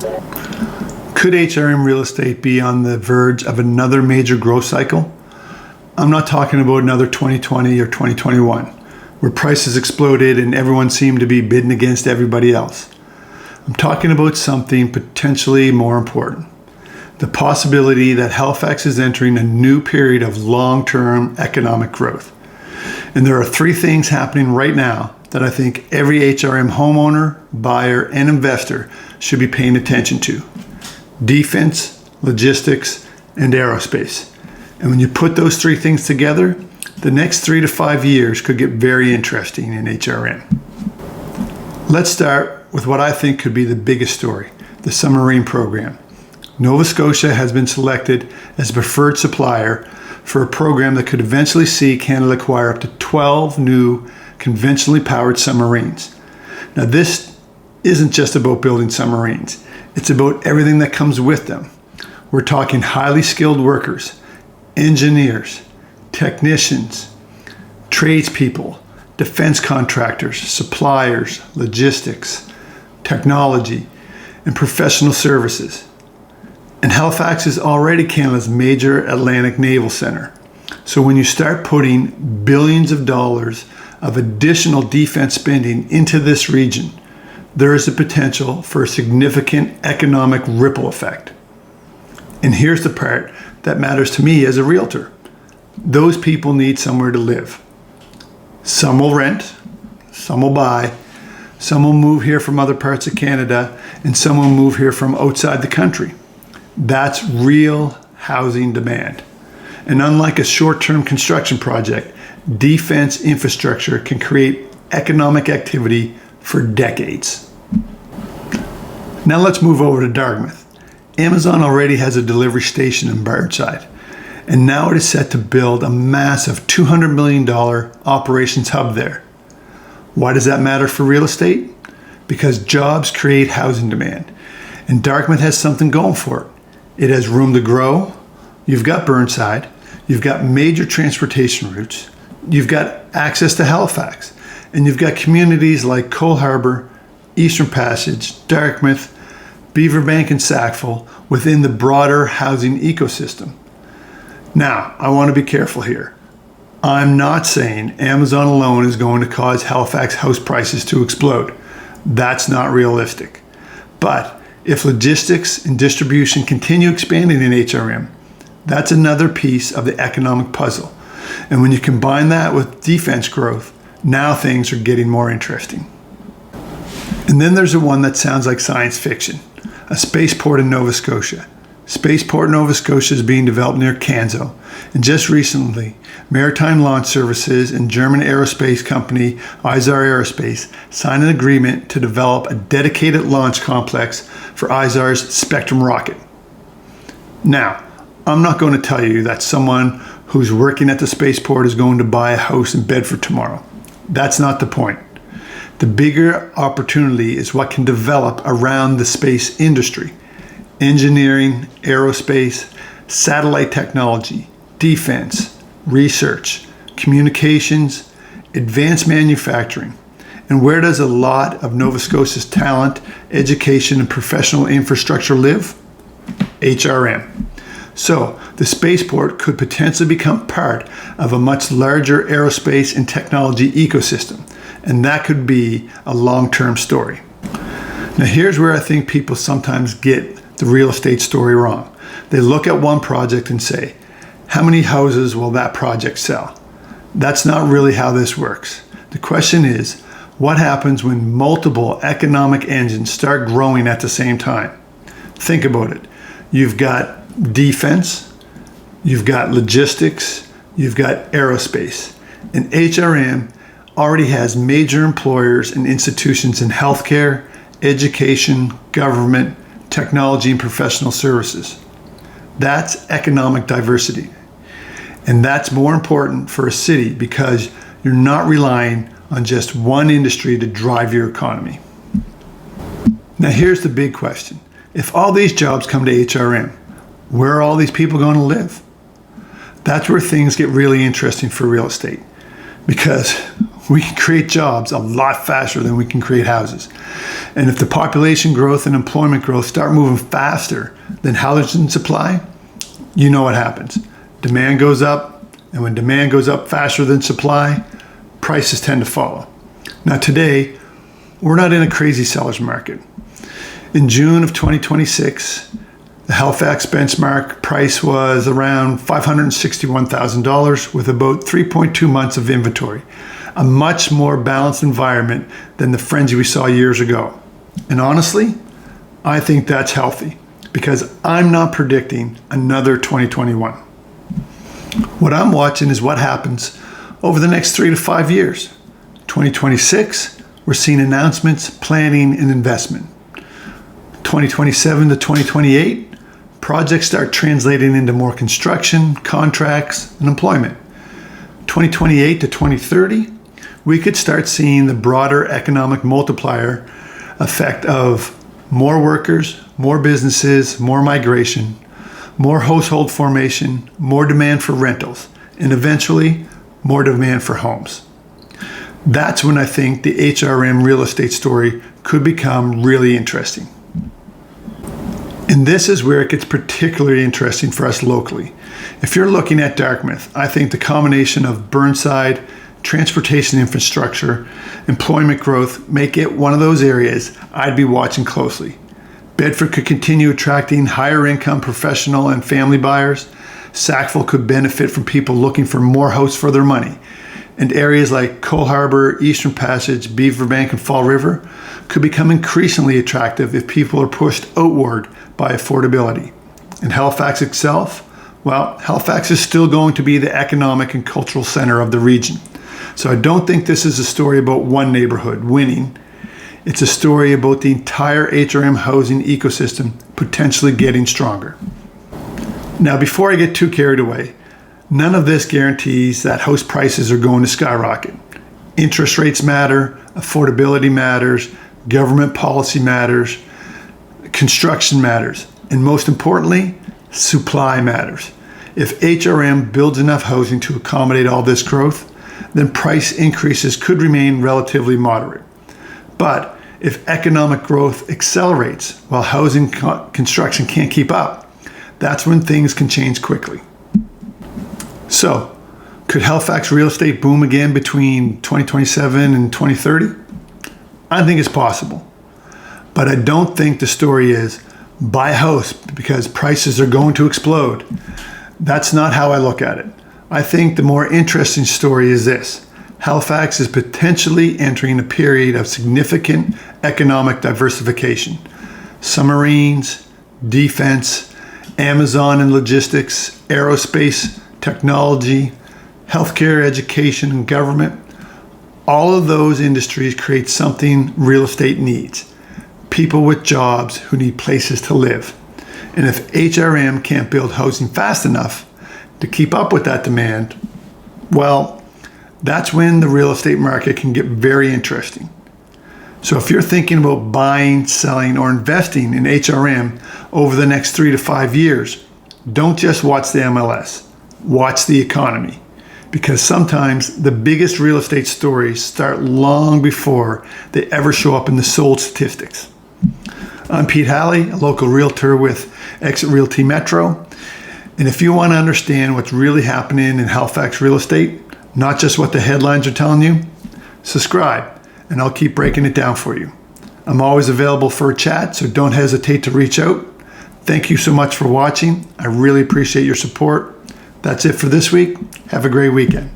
Could HRM real estate be on the verge of another major growth cycle? I'm not talking about another 2020 or 2021, where prices exploded and everyone seemed to be bidding against everybody else. I'm talking about something potentially more important. The possibility that Halifax is entering a new period of long-term economic growth. And there are three things happening right now that I think every HRM homeowner, buyer, and investor should be paying attention to. Defense, logistics, and aerospace. And when you put those three things together, the next 3 to 5 years could get very interesting in HRM. Let's start with what I think could be the biggest story, the submarine program. Nova Scotia has been selected as a preferred supplier for a program that could eventually see Canada acquire up to 12 new conventionally powered submarines. Now, this isn't just about building submarines. It's about everything that comes with them. We're talking highly skilled workers, engineers, technicians, tradespeople, defense contractors, suppliers, logistics, technology, and professional services. And Halifax is already Canada's major Atlantic naval center. So when you start putting billions of dollars of additional defense spending into this region, there is a potential for a significant economic ripple effect. And here's the part that matters to me as a realtor. Those people need somewhere to live. Some will rent, some will buy, some will move here from other parts of Canada, and some will move here from outside the country. That's real housing demand. And unlike a short-term construction project, defense infrastructure can create economic activity for decades. Now let's move over to Dartmouth. Amazon already has a delivery station in Burnside, and now it is set to build a massive $200 million operations hub there. Why does that matter for real estate? Because jobs create housing demand, and Dartmouth has something going for it. It has room to grow. You've got Burnside, you've got major transportation routes, you've got access to Halifax, and you've got communities like Cole Harbour, Eastern Passage, Dartmouth, Beaverbank, and Sackville within the broader housing ecosystem. Now, I want to be careful here. I'm not saying Amazon alone is going to cause Halifax house prices to explode. That's not realistic. But if logistics and distribution continue expanding in HRM, that's another piece of the economic puzzle. And when you combine that with defense growth, now things are getting more interesting. And then there's the one that sounds like science fiction, a spaceport in Nova Scotia. Spaceport Nova Scotia is being developed near Canso, and just recently, Maritime Launch Services and German aerospace company Isar Aerospace signed an agreement to develop a dedicated launch complex for Isar's Spectrum rocket. Now, I'm not going to tell you that someone who's working at the spaceport is going to buy a house in Bedford tomorrow. That's not the point. The bigger opportunity is what can develop around the space industry. Engineering, aerospace, satellite technology, defense, research, communications, advanced manufacturing. And where does a lot of Nova Scotia's talent, education, and professional infrastructure live? HRM. So the spaceport could potentially become part of a much larger aerospace and technology ecosystem. And that could be a long-term story. Now here's where I think people sometimes get the real estate story wrong. They look at one project and say, how many houses will that project sell? That's not really how this works. The question is, what happens when multiple economic engines start growing at the same time? Think about it. You've got defense, you've got logistics, you've got aerospace. And HRM already has major employers and institutions in healthcare, education, government, technology, and professional services. That's economic diversity. And that's more important for a city because you're not relying on just one industry to drive your economy. Now here's the big question. If all these jobs come to HRM, where are all these people going to live? That's where things get really interesting for real estate. Because We can create jobs a lot faster than we can create houses. And if the population growth and employment growth start moving faster than housing supply, you know what happens. Demand goes up, and when demand goes up faster than supply, prices tend to follow. Now today, we're not in a crazy seller's market. In June of 2026, the Halifax benchmark price was around $561,000 with about 3.2 months of inventory, a much more balanced environment than the frenzy we saw years ago. And honestly, I think that's healthy because I'm not predicting another 2021. What I'm watching is what happens over the next 3 to 5 years. 2026, we're seeing announcements, planning, and investment. 2027 to 2028, projects start translating into more construction, contracts, and employment. 2028 to 2030, we could start seeing the broader economic multiplier effect of more workers, more businesses, more migration, more household formation, more demand for rentals, and eventually more demand for homes. That's when I think the HRM real estate story could become really interesting. And this is where it gets particularly interesting for us locally. If you're looking at Dartmouth, I think the combination of Burnside, transportation infrastructure, employment growth make it one of those areas I'd be watching closely. Bedford could continue attracting higher income professional and family buyers. Sackville could benefit from people looking for more house for their money. And areas like Cole Harbour, Eastern Passage, Beaverbank, and Fall River could become increasingly attractive if people are pushed outward by affordability. And Halifax itself, well, Halifax is still going to be the economic and cultural center of the region. So I don't think this is a story about one neighborhood winning. It's a story about the entire HRM housing ecosystem potentially getting stronger. Now, before I get too carried away, none of this guarantees that house prices are going to skyrocket. Interest rates matter, affordability matters, government policy matters, construction matters, and most importantly, supply matters. If HRM builds enough housing to accommodate all this growth, then price increases could remain relatively moderate. But if economic growth accelerates while housing construction can't keep up, that's when things can change quickly. So, could Halifax real estate boom again between 2027 and 2030? I think it's possible. But I don't think the story is buy a house because prices are going to explode. That's not how I look at it. I think the more interesting story is this. Halifax is potentially entering a period of significant economic diversification. Submarines, defense, Amazon and logistics, aerospace, technology, healthcare, education, and government. All of those industries create something real estate needs. People with jobs who need places to live. And if HRM can't build housing fast enough to keep up with that demand, well, that's when the real estate market can get very interesting. So if you're thinking about buying, selling, or investing in HRM over the next 3 to 5 years, don't just watch the MLS, watch the economy. Because sometimes the biggest real estate stories start long before they ever show up in the sold statistics. I'm Pete Halley, a local realtor with Exit Realty Metro. And if you want to understand what's really happening in Halifax real estate, not just what the headlines are telling you, subscribe and I'll keep breaking it down for you. I'm always available for a chat, so don't hesitate to reach out. Thank you so much for watching. I really appreciate your support. That's it for this week. Have a great weekend.